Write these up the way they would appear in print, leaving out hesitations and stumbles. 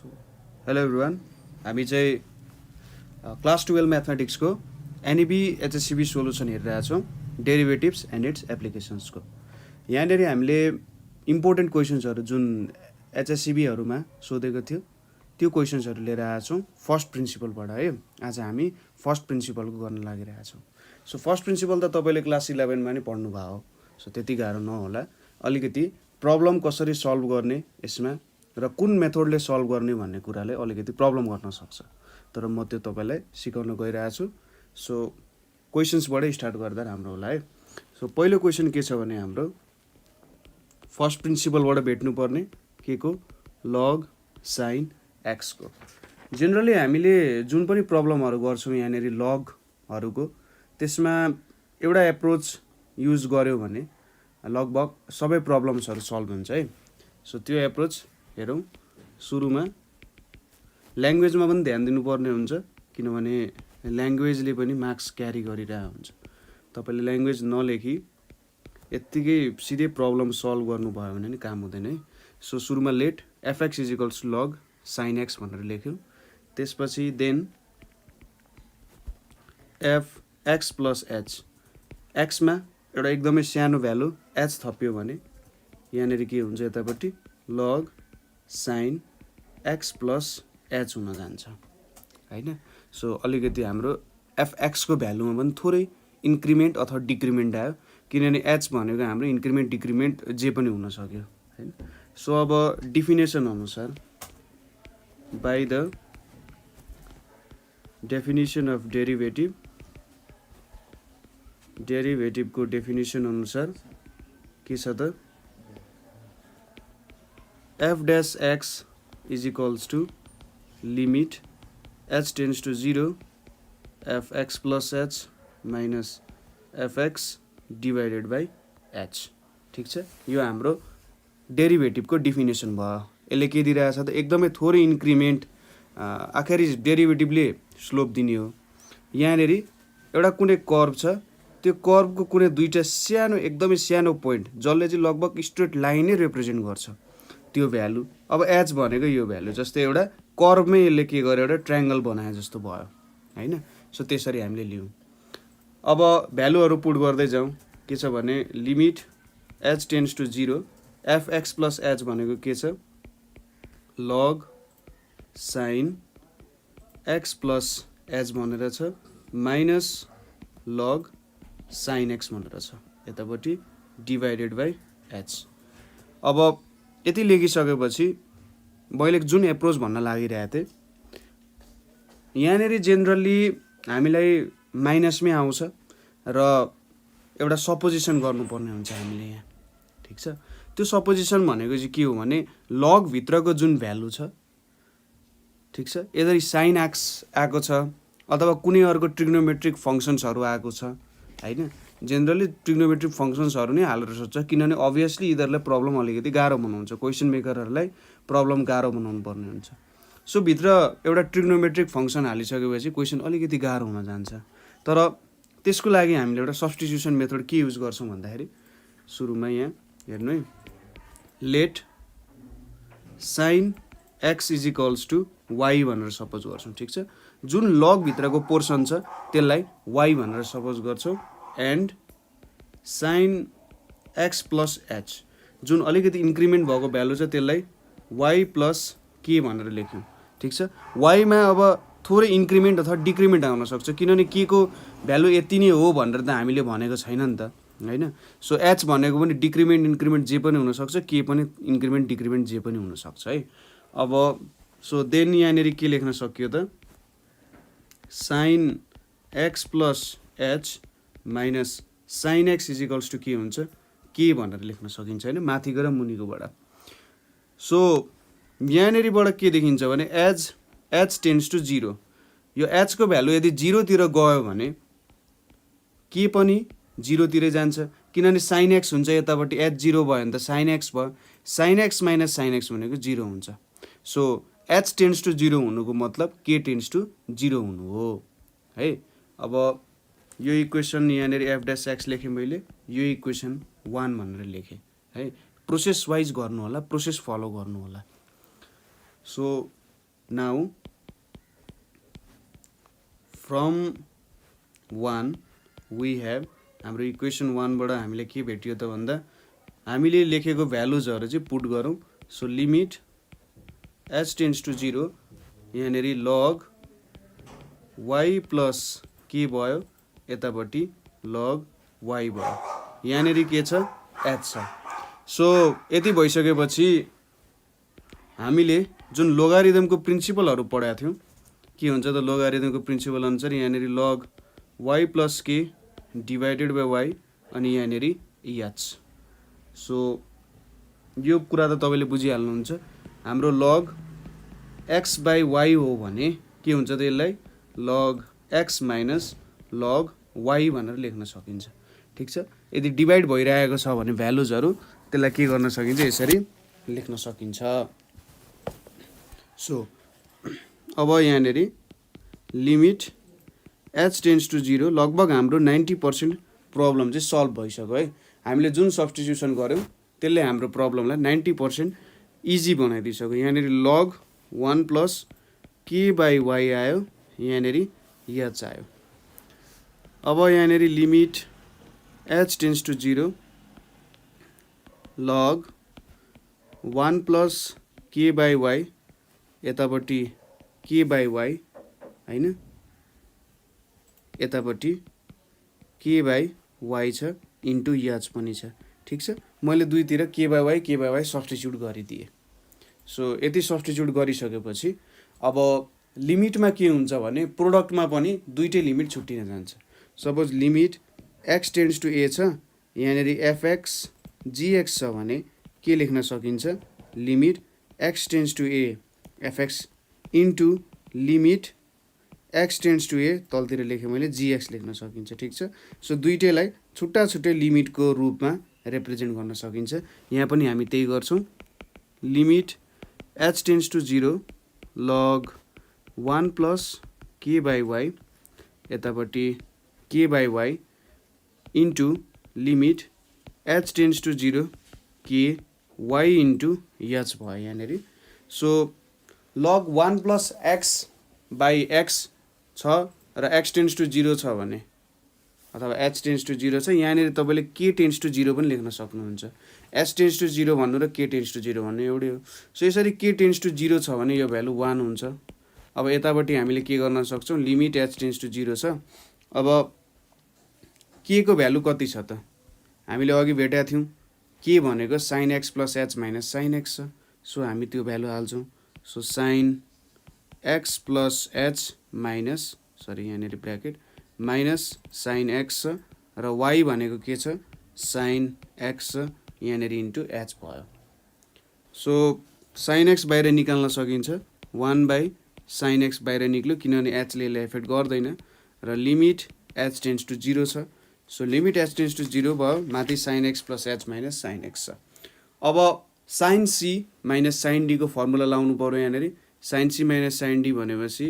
Hello everyone, हामी चाहिँ class 12 म्याथमेटिक्सको NEB एचएससिबी solution हेरिरहेको छौँ, डेरिभेटिभ्स एन्ड इट्स एप्लिकेसन्सको। यहाँनिर हामीले इम्पोर्टेन्ट क्वेसन्सहरू जुन एचएससिबीहरूमा सोधेको थियो त्यो क्वेसन्सहरू लिएर आएको छौँ फर्स्ट प्रिन्सिपलबाट है। आज हामी फर्स्ट प्रिन्सिपलको गर्न लागिरहेको छौँ। सो फर्स्ट प्रिन्सिपल त तपाईँले क्लास 11मा नै पढ्नुभयो हो, सो त्यति गाह्रो नहोला। अलिकति प्रब्लम कसरी सल्भ गर्ने यसमा र कुन मेथडले सल्भ गर्ने भन्ने कुराले अलिकति प्रब्लम गर्न सक्छ, तर म त्यो तपाईँलाई सिकाउन गइरहेको छु। सो क्वेसन्सबाटै स्टार्ट गर्दा राम्रो होला है। सो पहिलो क्वेसन के छ भने हाम्रो फर्स्ट प्रिन्सिपलबाट भेट्नुपर्ने के को लग साइन एक्सको। जेनरली हामीले जुन पनि प्रब्लमहरू गर्छौँ यहाँनिर लगहरूको, त्यसमा एउटा एप्रोच युज गर्यो भने लगभग सबै प्रब्लम्सहरू सल्भ हुन्छ है। सो त्यो एप्रोच हेरौँ। सुरुमा ल्याङ्ग्वेजमा पनि ध्यान दिनुपर्ने हुन्छ, किनभने ल्याङ्ग्वेजले पनि मार्क्स क्यारी गरिरहेको हुन्छ। तपाईँले ल्याङ्ग्वेज नलेखी यत्तिकै सिधै प्रब्लम सल्भ गर्नुभयो भने नि काम हुँदैन है। सो सुरुमा let F X is equals to log sine X भनेर लेख्यौँ। त्यसपछि then F x plus H, एक्समा एउटा एकदमै सानो भ्यालु एच थप्यो भने यहाँनिर के हुन्छ, यतापट्टि लग साइन एक्स प्लस एच हुन जान्छ होइन। सो अलिकति हाम्रो एफएक्सको भ्यालुमा पनि थोरै इन्क्रिमेन्ट अथवा डिक्रिमेन्ट आयो, किनभने एच भनेको हाम्रो इन्क्रिमेन्ट डिक्रिमेन्ट जे पनि हुन सक्यो होइन। सो अब डिफिनेसन अनुसार बाई द डेफिनेसन अफ डेरिभेटिभको डेफिनेसन अनुसार के छ त, F dash X is equals to limit H tends to 0 F x plus H minus F X divided by H. ठिक छ, यो हाम्रो डेरिभेटिभको डिफिनेसन भयो। यसले के दिइरहेछ त, एकदमै थोरै इन्क्रिमेन्ट, आखिरी डेरिभेटिभले स्लोप दिने हो। यहाँनिर एउटा कुनै कर्भ छ, त्यो कर्भको कुनै दुईवटा सानो एकदमै सानो पोइन्ट जसले चाहिँ लगभग स्ट्रेट लाइनै रिप्रेजेन्ट गर्छ, त्यो भ्यालु। अब एच भनेको यो भ्यालु, जस्तै एउटा कर्भमै यसले के गर्यो, एउटा ट्रायङ्गल बनायो जस्तो भयो होइन। सो त्यसरी हामीले लियौँ। अब भ्यालुहरू पुट गर्दै जाउँ। के छ भने limit H tends to 0 F x plus h भनेको के छ, log sine x plus h भनेर छ माइनस लग साइन एक्स भनेर छ, यतापट्टि डिभाइडेड बाई एच। अब यति लेखिसकेपछि मैले जुन एप्रोच भन्न लागिरहेको थिएँ, यहाँनिर जेनरली हामीलाई माइनसमै आउँछ र एउटा सपोजिसन गर्नुपर्ने हुन्छ हामीले यहाँ। ठिक छ, त्यो सपोजिसन भनेको चाहिँ के हो भने लगभित्रको जुन भ्यालु छ, ठिक छ, यदि साइन एक्स आएको छ अथवा कुनै अर्को ट्रिग्नोमेट्रिक फङ्सन्सहरू आएको छ होइन। जेनरली ट्रिग्नोमेट्रिक फङ्सन्सहरू नै हालेर सोध्छ, किनभने अभियसली यिनीहरूलाई प्रब्लम अलिकति गाह्रो बनाउँछ, क्वेसन मेकरहरूलाई प्रब्लम गाह्रो बनाउनु पर्ने हुन्छ। सो भित्र एउटा ट्रिग्नोमेट्रिक फङ्सन हालिसकेपछि क्वेसन अलिकति गाह्रो हुन जान्छ। तर त्यसको लागि हामीले एउटा सब्स्टिट्युसन मेथड के युज गर्छौँ भन्दाखेरि, सुरुमा यहाँ हेर्नु है, let sine x is equals to y भनेर सपोज गर्छौँ। ठिक छ, जुन लगभित्रको पोर्सन छ त्यसलाई वाई भनेर सपोज गर्छौँ, and sine x plus H जुन अलिकति इन्क्रिमेन्ट भएको भ्यालु छ त्यसलाई वाई प्लस के भनेर लेख्यौँ। ठिक छ, वाईमा अब थोरै इन्क्रिमेन्ट अथवा डिक्रिमेन्ट आउन सक्छ, किनभने के को भ्यालु यति नै हो भनेर त हामीले भनेको छैन नि त होइन। सो एच भनेको पनि डिक्रिमेन्ट इन्क्रिमेन्ट जे पनि हुनसक्छ, के पनि इन्क्रिमेन्ट डिक्रिमेन्ट जे पनि हुनसक्छ है। अब सो देन यहाँनिर के लेख्न सक्यो त, sine x plus H minus sine x is equals to के हुन्छ, के भनेर लेख्न सकिन्छ होइन, माथिको र मुनिकोबाट। सो यहाँनिरबाट के देखिन्छ भने एच टेन्स टु 0, यो एचको भ्यालु यदि 0तिर गयो भने के पनि 0तिरै जान्छ, किनभने साइन एक्स हुन्छ यतापट्टि, एच 0 भयो भने त साइन एक्स भयो, sine x minus sine x भनेको 0 हुन्छ। सो एच टेन्स टु 0 हुनुको मतलब के टेन्स टु 0 हुनु हो है। अब यो इक्वेसन यहाँनिर एफ डैश एक्स लेखेँ मैले, यो इक्वेसन 1 भनेर लेखेँ है। प्रोसेस वाइज गर्नु होला, प्रोसेस फलो गर्नु होला। So now from 1 we have हाम्रो इक्वेसन 1 बाट हामीले के भेटियो त भन्दा हामीले लेखेको भ्यालुजहरु चाहिँ पुट गरौँ so limit h tends to 0 यहाँनेरि log y प्लस के भयो यतापट्टि log y भयो यहाँनेरि के छ h छ सो यति भइसकेपछि हामीले जुन लोगारिदमको प्रिन्सिपलहरु पढाएको थियौं के हुन्छ त लोगारिदमको प्रिन्सिपल अनुसार यहाँनेरि log y plus k divided by y अनि यहाँनेरि h सो यो कुरा त तपाईले बुझिहाल्नुहुन्छ हाम्रो log x बाइ y हो भने के हुन्छ त यसलाई log x minus log y भनेर लेख्न सकिन्छ ठीक छ यदि डिवाइड भइरहेको छ भने भ्यालुजहरु त्यसलाई के गर्न सकिन्छ यसरी लेख्न सकिन्छ सो अब यहाँनेरि लिमिट h टेन्ड्स टु 0 लगभग हाम्रो 90% प्रब्लम चाहिँ सल्भ भइसक्यो है हामीले जुन सब्स्टिट्युसन गर्यौं त्यसले हाम्रो प्रब्लमलाई 90% इजी बनाइदिसक्यो यहाँनेरि log 1 plus k by y आयो यहाँनेरि h आयो अब यहाँनेरि limit h tends to 0 log 1 plus k by y यतापट्टि k बाइ y हैन यतापट्टि k बाइ y छ इन्टु h पनि छ ठीक छ मैले दुईतिर k बाइ y सब्स्टिट्युट गरिदिए सो यति सब्स्टिट्युट गरिसकेपछि अब लिमिटमा के हुन्छ भने प्रोडक्टमा पनि दुईटै लिमिट छुट्टिन जान्छ suppose limit x tends to a छ यहाँनेरि fx gx छ भने के लेख्न सकिन्छ limit x tends to a fx into limit x tends to a तलतिर लेखे मैले gx लेख्न सकिन्छ ठीक छ सो दुईटैलाई छुट्टा छुट्टै लिमिटको रूपमा रिप्रेजेन्ट गर्न सकिन्छ यहाँ पनि हामी त्यही गर्छौं limit h tends to 0 log 1 plus k by y यतापट्टि k by y into limit h tends to 0 k y into h भयो यहाँनेरि so log 1 plus x by x छ र x टेन्ड्स टु 0 छ भने अथवा h टेन्ड्स टु 0 छ यहाँनेरि तपाईले k टेन्ड्स टु 0 पनि लेख्न सक्नुहुन्छ h टेन्ड्स टु 0 भन्नु र k टेन्ड्स टु 0 भन्नु एउटै हो सो यसरी k टेन्ड्स टु 0 छ भने यो भ्यालु 1 हुन्छ अब यतापट्टि हामीले के गर्न सक्छौं लिमिट h टेन्ड्स टु 0 छ अब k को भ्यालु कति छ त हामीले अघि भेटेका थियौं k भनेको sin x plus h minus sin x छ सो हामी त्यो भ्यालु हाल्छौं so sin x plus h minus sorry यहाँनेरि ब्र्याकेट माइनस sin x छ र y भनेको के छ sin x छ यहाँनेरि इन्टु h भयो सो sin x बाहिर निकाल्न सकिन्छ 1 बाइ sin x बाहिर निक्ल्यो किनभने h ले एफेक्ट गर्दैन र लिमिट h टेन्ड्स टु 0 छ so limit h tends to 0 भयो माथि sin x plus h minus sin x छ अब sin c minus sin d को फर्मुला लाउनु पर्यो यहाँनेरि sin c minus sin d भनेपछि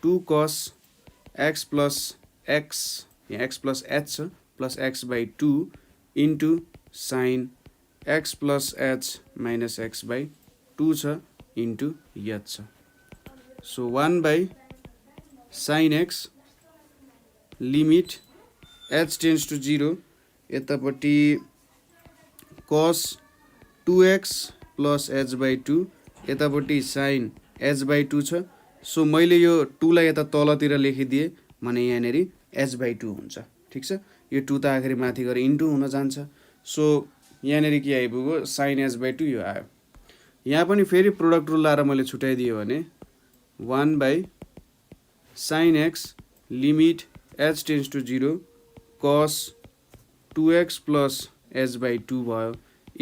2 cos x plus x यहाँ x plus h छ plus x by 2 into sin x plus h minus x by 2 छ into h छ so 1 by sin x limit h tends to 0 यतापट्टि cos 2x plus h by 2 यतापट्टि sin h by 2 छ so मैले यो 2 लाई यता तलतिर लेखिदिए भने यहाँनेरि h by 2 हुन्छ ठीक छ यो 2 त आखिर माथि गएर इन्टु हुन जान्छ सो यहाँनेरि के आइपुग्यो sin h by 2 यो आयो यहाँ पनि फेरि प्रोडक्ट रुल लाएर मैले छुटाइदिए भने 1 by sin x limit h tends to 0 cos 2x plus h by 2 भयो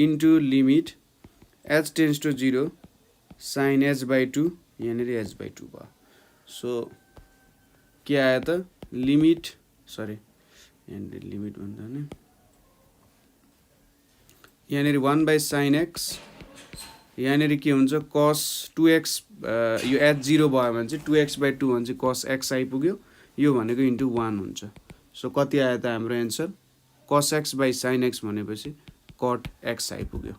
into limit h tends to 0 sin h by 2 यहाँनेरि h by 2 भयो सो के आयो त लिमिट सरी यहाँनेरि लिमिट भन्दा नि यहाँनेरि 1 by sin x यहाँनेरि के हुन्छ cos 2x यो h 0 भयो भने चाहिँ 2x by 2 भने चाहिँ cos x आइपुग्यो यो भनेको इन्टु 1 हुन्छ सो कति आयो त हाम्रो answer cos x by sin x भनेपछि cot x आइपुग्यो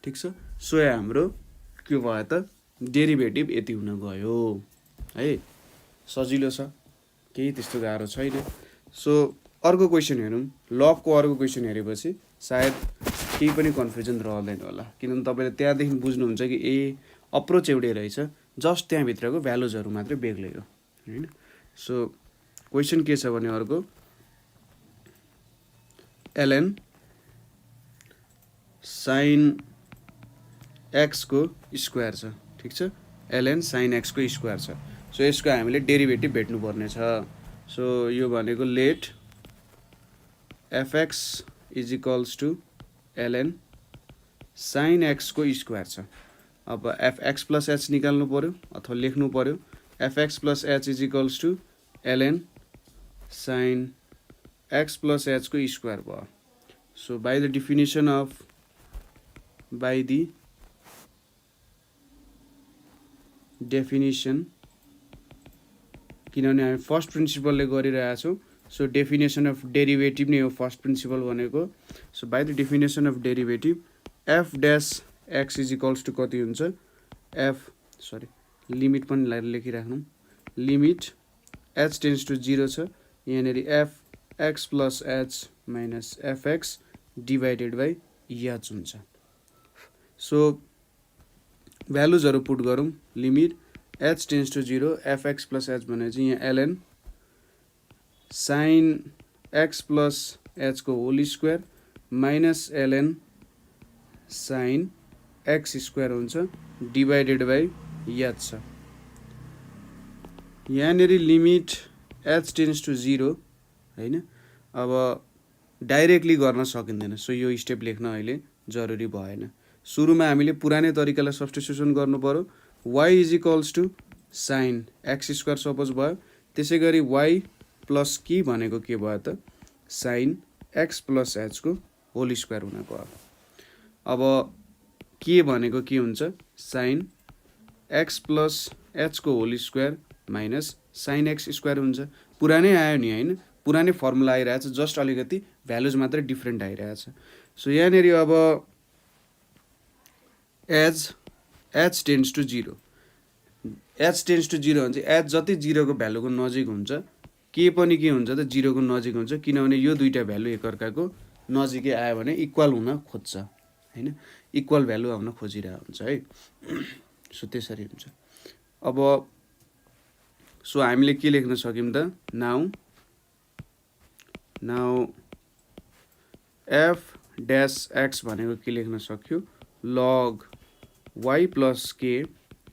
ठीक छ सो हाम्रो के भयो त डेरिभेटिभ यति हुन गयो है। सजिलो छ, केही त्यस्तो गाह्रो छैन। सो अर्को क्वेसन हेरौँ। लगको अर्को क्वेसन हेरेपछि सायद केही पनि कन्फ्युजन रहँदैन होला, किनभने तपाईँले त्यहाँदेखि बुझ्नुहुन्छ कि ए अप्रोच एउटै रहेछ, जस्ट त्यहाँभित्रको भ्यालुजहरू मात्रै बेग्लै हो होइन। सो क्वेसन के छ भने अर्को ln sin x को स्क्वायर छ, ठिक छ, ln sin x को स्क्वायर छ। सो यसको हामीले डेरिभेटिभ भेट्नुपर्ने छ। सो यो भनेको let fx is equals to ln sin x को स्क्वायर छ। अब fx प्लस h निकाल्नु पर्यो अथवा लेख्नु पर्यो fx plus h is equals to ln sin x plus h को स्क्वायर भयो। So by the definition of किनभने हामी फर्स्ट प्रिन्सिपलले गरिरहेछौँ। सो डेफिनेसन अफ डेरिभेटिभ नै हो फर्स्ट प्रिन्सिपल भनेको। So by the definition of derivative F dash X is equals to कति हुन्छ, लिमिट पनि लेखिराख्नु, लिमिट एच टेन्स टु 0 छ, यहाँनिर F x plus H minus F X divided by H हुन्छ। सो भ्यालुजहरू पुट गरौँ, limit H tends to 0 F x plus H भने चाहिँ यहाँ LN sine x plus H को whole square minus LN sine x square हुन्छ divided by H छ। यहाँनिर लिमिट एच टेन्स टु 0 होइन, अब डाइरेक्टली गर्न सकिँदैन। सो यो स्टेप लेख्न अहिले जरुरी भएन। सुरुमा हामीले पुरानै तरिकालाई सब्स्टिट्युसन गर्नु पर्यो। y is equals to sine x square suppose भयो, त्यसै गरी y प्लस के भनेको के भयो त साइन एक्स प्लस एच को होल स्क्वायर हुन गयो। अब के भनेको के हुन्छ साइन एक्स प्लस एच को whole square minus sine x square हुन्छ। पुरानै आयो नि होइन, पुरानै फर्मुला आइरहेछ, जस्ट अलिकति भ्यालुज मात्रै डिफ्रेन्ट आइरहेछ। सो यहाँनिर अब h tends to 0, h tends to 0 भने चाहिँ एच जति 0 को भ्यालुको नजिक हुन्छ के पनि के हुन्छ त 0 को नजिक हुन्छ, किनभने यो दुईटा भ्यालु एकअर्काको नजिकै आयो भने इक्वल हुन खोज्छ होइन, इक्वल भ्यालु आउन खोजिरहेको हुन्छ है। सो त्यसरी हुन्छ। अब सो हामीले के लेख्न सक्यौँ त नाउ एफ ड्यास एक्स भनेको के लेख्न सक्यो लग y प्लस के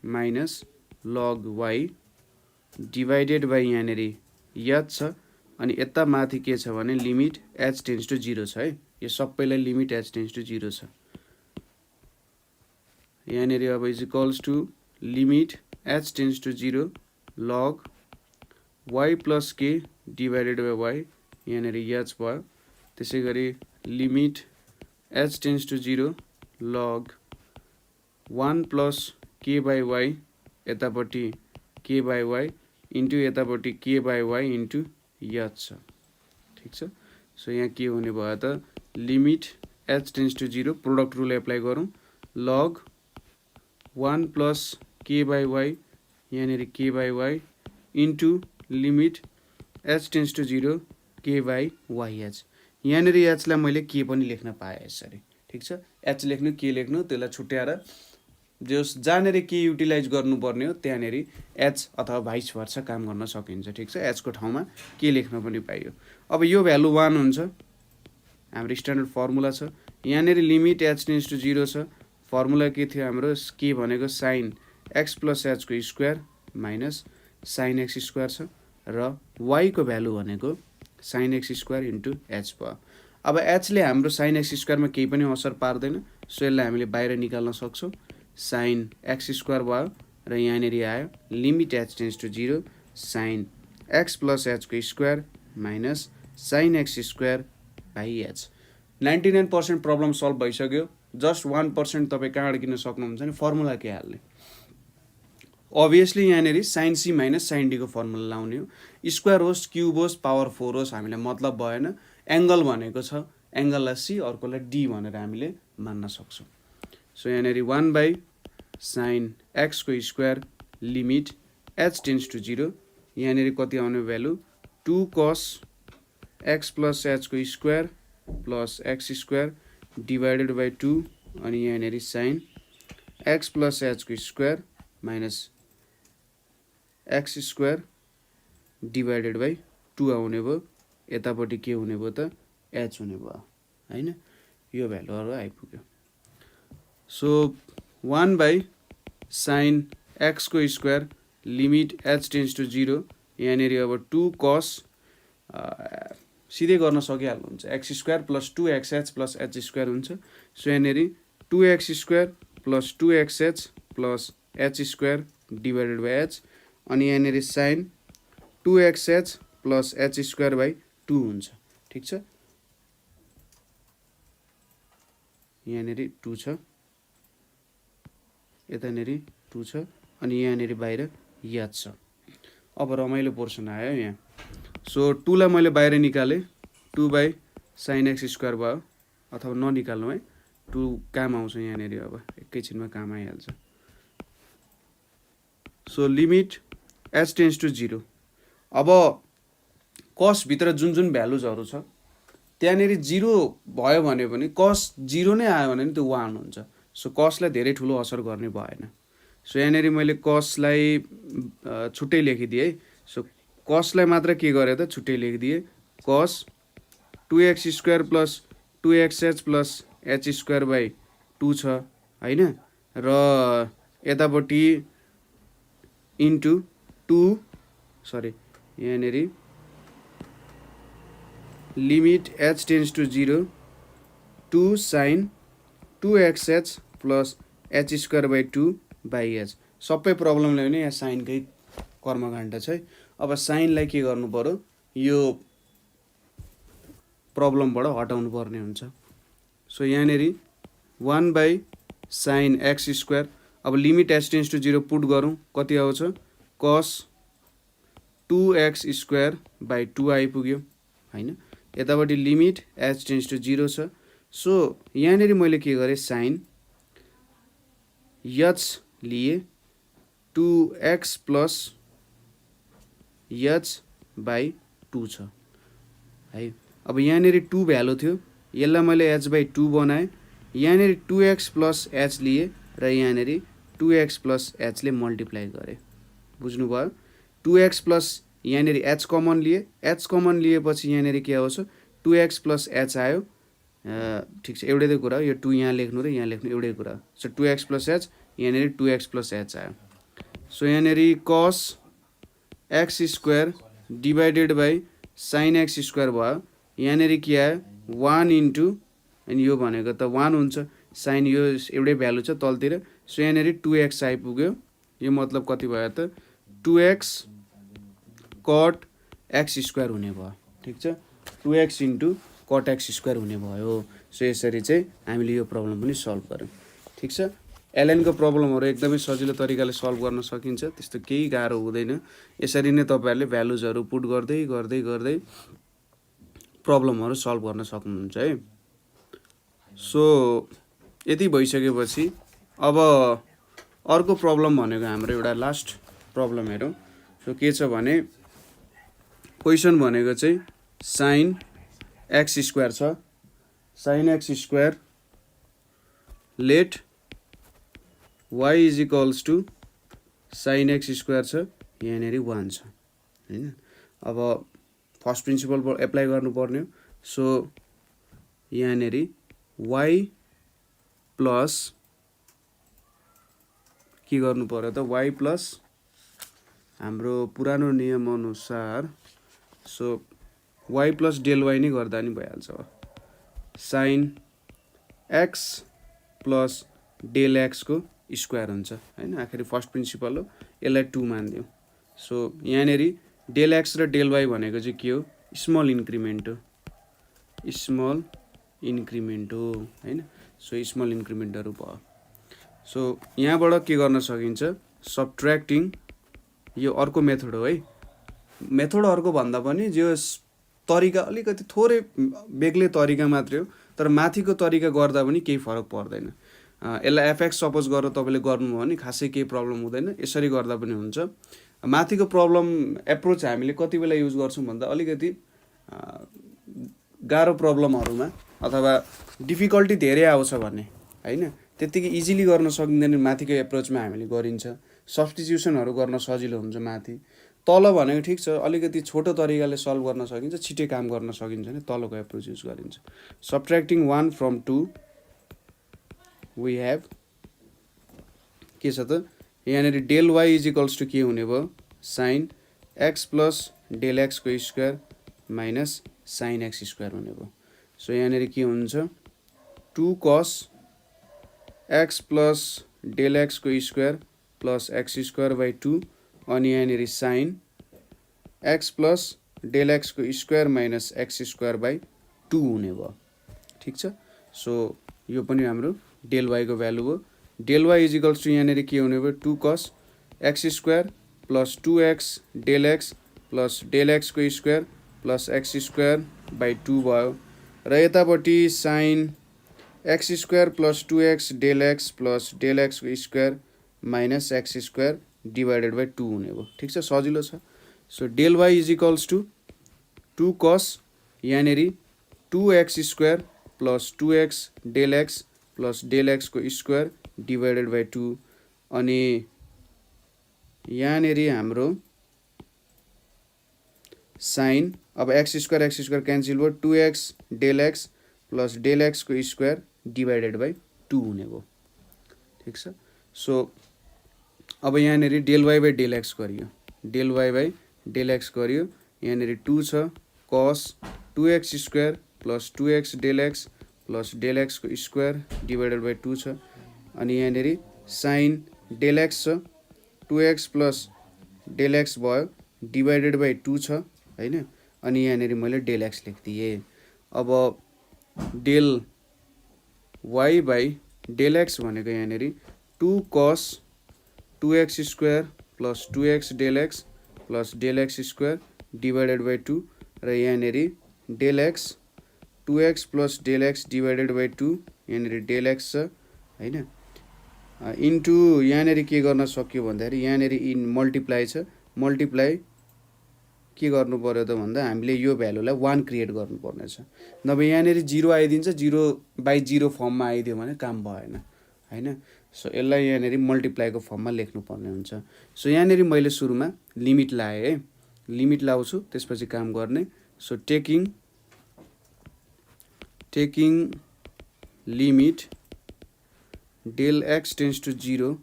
minus log y divided by यहाँनिर एच छ, अनि यता माथि के छ भने लिमिट एच टेन्स टु 0 छ है, यो सबैलाई लिमिट एच टेन्स टु 0 छ। यहाँनिर अब is equals to limit H tends to 0 log y plus k divided by y, यहाँनिर एच भयो, त्यसै गरी limit H tends to 0 log 1 plus k by y यतापट्टि के बाई वाई इन्टु यतापट्टि k by y into H छ, ठिक छ। So यहाँ के हुने भयो त limit H tends to 0 product rule apply गरौँ log 1 plus k by y यहाँनिर k by y into limit H tends to 0 k by Y H. यहाँनिर एचलाई मैले के पनि लेख्न पाएँ यसरी, ठिक छ। एच लेख्नु के लेख्नु त्यसलाई छुट्याएर जस जहाँनिर के युटिलाइज गर्नुपर्ने हो त्यहाँनिर एच अथवा भाइस भर्सा काम गर्न सकिन्छ, ठिक छ। एचको ठाउँमा के लेख्न पनि पाइयो। अब यो भ्यालु 1 हुन्छ, हाम्रो स्ट्यान्डर्ड फर्मुला छ। यहाँनिर लिमिट एच टेन्स टु 0 छ, फर्मुला के थियो हाम्रो के भनेको साइन एक्स प्लस एचको square minus sine x square छ, र वाई को भ्यालु भनेको sine x square into H भयो। अब एचले हाम्रो साइन एक्स स्क्वायरमा केही पनि असर पार्दैन, सो यसलाई हामीले बाहिर निकाल्न सक्छौँ। साइन एक्स स्क्वायर भयो र यहाँनिर आयो limit H tends to 0 sine x plus एचको square minus sine x square by H. 99% problem solve भइसक्यो। जस्ट 1% तपाईँ कहाँबाट किन्न सक्नुहुन्छ भने फर्मुला के हाल्ने, अभियसली यहाँनिर साइन सी माइनस साइन डीको फर्मुला लाउने हो। स्क्वायर होस् क्युब होस् पावर 4 होस् हामीलाई मतलब भएन। एङ्गल भनेको छ, एङ्गललाई सी अर्कोलाई डी भनेर हामीले मान्न सक्छौँ। सो यहाँनिर 1 बाई साइन x को square limit h tends to 0 यहाँनिर कति आउने value 2 cos x plus h को square plus x square divided by 2 अनि यहाँनिर साइन x प्लस h को square minus x square divided by 2 आउने भयो यतापट्टि के हुने भयो त h हुने भयो हैन यो भ्यालुहरु आइपुग्यो सो 1 बाई साइन x को square limit h tends to 0 यहाँनिर अब 2 cos सिधै गर्न सकिहाल्नुहुन्छ x square plus 2xh plus h square हुन्छ सो यहाँनिर 2x square plus 2xh plus h square divided by h अनि यहाँनिर sine 2xh plus h square by 2 हुन्छ ठीक छ यहाँनिर 2 छ यतानिर 2 छ अनि यहाँनिर बाहिर याद छ अब रमाइलो पोर्सन आयो यहाँ सो 2 लाई मैले बाहिर निकाले 2 बाई साइन x स्क्वायर भयो अथवा ननिकाल्नु है 2 काम आउँछ यहाँनिर अब एकैछिनमा काम आइहाल्छ so limit h tends to 0 अब cos भित्र जुन जुन भ्यालुजहरु छ त्यहाँनिर 0 भयो भने पनि cos 0 नै आयो भने त्यो 1 हुन्छ सो cos लाई धेरै ठुलो असर गर्ने भएन सो यहाँनिर मैले cos लाई छुट्टै लेखिदिए है सो cos लाई मात्र के गरे त छुट्टै लेखिदिए cos 2x square plus 2xh plus h square by 2 छ हैन र यतापट्टि इन्टु 2 सरी यहाँनिर limit h tends to 0 2 sin 2xh plus h square by 2 by h सबै प्रब्लमले पनि यहाँ साइनकै कर्मकाण्ड छ है अब साइनलाई के गर्नु पर्यो यो प्रब्लमबाट हटाउनु पर्ने हुन्छ सो यहाँनिर 1 बाई साइन x स्क्वायर अब limit h tends to 0 put गरौँ कति आउँछ cos 2x स्क्वायर बाई 2 आइपुग्यो हैन यतापट्टि लिमिट h टेन्स टु 0 छ सो यहाँनिर मैले के गरे साइन h लिए 2x प्लस h बाई 2 छ है अब यहाँनिर 2 भ्यालु थियो यसलाई मैले h बाई 2 बनाएँ यहाँनिर 2x प्लस h लिए र यहाँनिर 2x प्लस h ले मल्टिप्लाई गरे बुझ्नुभयो 2x प्लस यहाँनिर h कमन लिए h कमन लिएपछि यहाँनिर के आउँछ 2x प्लस h आयो ठीक छ एउटै त कुरा यो 2 यहाँ लेख्नु र यहाँ लेख्नु एउटै कुरा सो 2x प्लस h यहाँनिर 2x प्लस h आयो सो यहाँनिर cos x square divided by sin x square भयो यहाँनिर के आयो 1 इन्टु अनि यो भनेको त 1 हुन्छ साइन यो एउटै भ्यालु छ तलतिर सो यहाँनिर 2x आइपुग्यो यो मतलब कति भयो त 2x cot x स्क्वायर हुने भयो ठीक छ 2x into cot x square हुने भयो सो यसरी चाहिँ हामीले यो प्रब्लम पनि सल्भ गर्यौं ठीक छ एलएन को प्रब्लमहरु एकदमै सजिलो तरिकाले सल्भ गर्न सकिन्छ त्यस्तो केही गाह्रो हुँदैन यसरी नै तपाईहरुले भ्यालुजहरु पुट गर्दै गर्दै गर्दै प्रब्लमहरु सल्भ गर्न सक्नुहुन्छ है सो यति भइसकेपछि अब अर्को प्रब्लम भनेको हाम्रो एउटा लास्ट प्रब्लम हेरौं सो के छ भने क्वेशन भनेको चाहिँ sin x स्क्वायर छ sin x square late y is equals to sin x square छ यहाँनिर 1 छ हैन अब फर्स्ट प्रिन्सिपल एप्लाई गर्नु पर्ने सो यहाँनिर y प्लस के गर्नु पर्यो त y प्लस हाम्रो पुरानो नियम अनुसार so y plus del y नै गर्दा नि भइहाल्छ sin x plus del x को स्क्वायर हुन्छ हैन आखिर फर्स्ट प्रिन्सिपल हो यसलाई 2 मान्दियौ सो यहाँनेरि डेल x र डेल y भनेको चाहिँ के हो स्मल इन्क्रिमेन्ट हो हैन सो स्मल इन्क्रिमेन्टहरु भयो सो यहाँबाट के गर्न सकिन्छ सबट्र्याक्टिङ यो अर्को मेथड हो है मेथड अर्को भन्दा पनि जो तरिका अलिकति थोरै बेग्लै तरिका मात्रै हो तर माथिको तरिका गर्दा पनि केही फरक पर्दैन यसलाई एफएक्स सपोज गरेर तपाईँले गर्नुभयो भने खासै केही प्रब्लम हुँदैन, यसरी गर्दा पनि हुन्छ। माथिको प्रब्लम एप्रोच हामीले कति बेला युज गर्छौँ भन्दा अलिकति गाह्रो प्रब्लमहरूमा अथवा डिफिकल्टी धेरै आउँछ भने होइन, त्यत्तिकै इजिली गर्न सकिँदैन, माथिको एप्रोचमा हामीले गरिन्छ। सब्स्टिट्युसनहरू गर्न सजिलो हुन्छ माथि। तल भनेको ठिक छ, अलिकति छोटो तरिकाले सल्भ गर्न सकिन्छ, छिटै काम गर्न सकिन्छ भने तलको एप्रोच युज गरिन्छ। सब्ट्र्याक्टिङ 1 from 2 वी हेभ के छ त, यहाँनिर del Y is equals to के हुने भयो, साइन एक्स प्लस डेल एक्सको square minus sine x square हुने भयो। सो यहाँनिर के हुन्छ, 2 cos एक्स प्लस डेल एक्सको square plus X square by 2 अनि यहाँनिर साइन एक्स प्लस डेल एक्सको square minus X square by 2 हुने भयो। ठिक छ। सो यो पनि हाम्रो डेल वाईको भ्यालु हो। Del Y is equals to यहाँनिर के हुने भयो, 2 cos X square plus 2x del X plus del एक्सको square plus X square by 2 भयो र यतापट्टि sine x square plus 2x del X plus del एक्सको square minus X square divided by 2 हुने भयो। ठिक छ, सजिलो छ। So del Y is equals to 2 cos यहाँनिर 2x square plus 2x del X plus del एक्सको स्क्वायर डिभाइडेड बाई 2 अनि यहाँनिर हाम्रो साइन, अब एक्स स्क्वायर क्यान्सल भयो, 2x del X plus del एक्सको स्क्वायर डिभाइडेड बाई 2 हुने भयो। ठिक छ। सो अब यहाँनिर del Y by del X गरियो, del Y by del X गरियो, यहाँनिर 2 छ cos 2x square plus 2x del X plus del एक्सको स्क्वायर डिभाइडेड बाई 2 छ अनि यहाँनिर साइन डेल एक्स छ 2x प्लस डेल एक्स भयो डिभाइडेड बाई 2 छ होइन, अनि यहाँनिर मैले डेल एक्स लेखिदिएँ। अब del Y by del X भनेको यहाँनिर 2 cos 2x square plus 2x del X plus del X square divided by 2 र यहाँनिर del x 2x plus del x divided by 2 यहाँनिर डेल एक्स छ होइन, इन्टु यहाँनिर के गर्न सक्यो भन्दाखेरि यहाँनिर इन मल्टिप्लाई छ, मल्टिप्लाई के गर्नु पर्यो त भन्दा हामीले यो भ्यालुलाई 1 क्रिएट गर्नुपर्ने छ, नभए यहाँनिर 0 आइदिन्छ, 0/0 फर्ममा आइदियो भने काम भएन होइन। सो यसलाई यहाँनिर मल्टिप्लाईको फर्ममा लेख्नुपर्ने हुन्छ। सो यहाँनिर मैले सुरुमा लिमिट लाएँ है, लिमिट लाउँछु त्यसपछि काम गर्ने। So taking limit del X tends to 0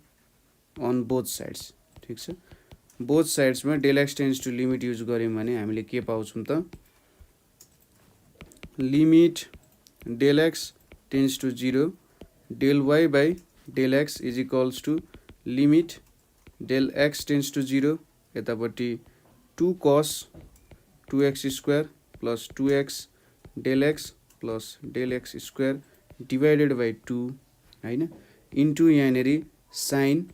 on both sides. ठिक छ, बोथ साइड्समा del X tends to limit use गऱ्यौँ भने हामीले के पाउँछौँ त, limit del X tends to 0 del Y by del X is equals to limit del X tends to 0 यतापट्टि 2 cos 2x square plus 2x del X plus del X square divided by 2 होइन, into यहाँनिर sine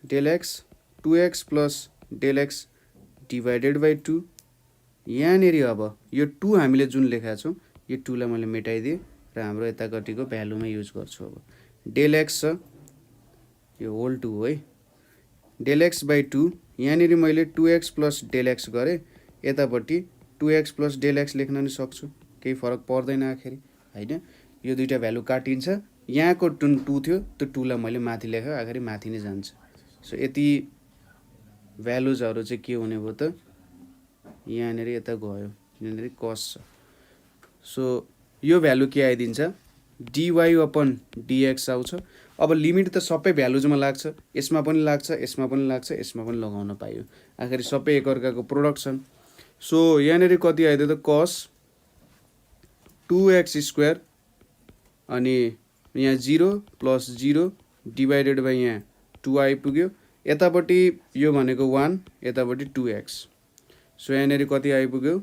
del x 2x plus del x divided by 2 यहाँनिर अब यो 2 हामीले जुन लेखेका छौँ यो 2 लाई मैले मेटाइदिएँ र हाम्रो यतापट्टिको भ्यालुमा युज गर्छु। अब डेल एक्स छ यो होल 2 है, डेल एक्स बाई 2 यहाँनिर मैले 2x प्लस डेल एक्स गरेँ, यतापट्टि 2x प्लस डेल एक्स लेख्न नि सक्छु, केही फरक पर्दैन आखिर होइन। यो दुईवटा भ्यालु काटिन्छ, यहाँको 2 थियो त्यो 2 लाई मैले माथि लेखेँ, आखिर माथि नै जान्छ। सो यति भ्यालुजहरू चाहिँ के हुने भयो त, यहाँनिर यता गयो, यहाँनिर कस छ। सो यो भ्यालु के आइदिन्छ, dy अपन dx आउँछ। अब लिमिट त सबै भ्यालुजमा लाग्छ, यसमा पनि लाग्छ, यसमा पनि लाग्छ, यसमा पनि लगाउन पाइयो, आखिर सबै एकअर्काको प्रोडक्ट छन्। सो यहाँनिर कति आइदियो त, cos 2x स्क्वायर अनि यहाँ 0 प्लस 0 डिभाइडेड बाई यहाँ 2 आइपुग्यो, यतापट्टि यो भनेको 1 यतापट्टि 2x। सो यहाँनिर कति आइपुग्यो,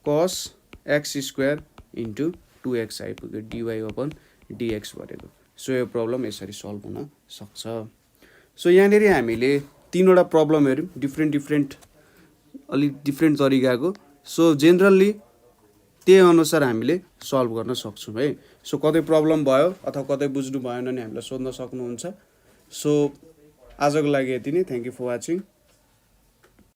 cos x square into 2x आइपुग्यो, dy अपन dx भनेको। सो यो प्रब्लम यसरी सल्भ हुन सक्छ। सो यहाँनिर हामीले 3वटा प्रब्लम हेऱ्यौँ, डिफ्रेन्ट अलिक डिफ्रेन्ट तरिकाको। सो जेनरली त्यही अनुसार हामीले सल्भ गर्न सक्छौँ है। सो कतै प्रब्लम भयो अथवा कतै बुझ्नु भएन भने हामीलाई सोध्न सक्नुहुन्छ। सो आजको लागि यति नै। Thank you for watching.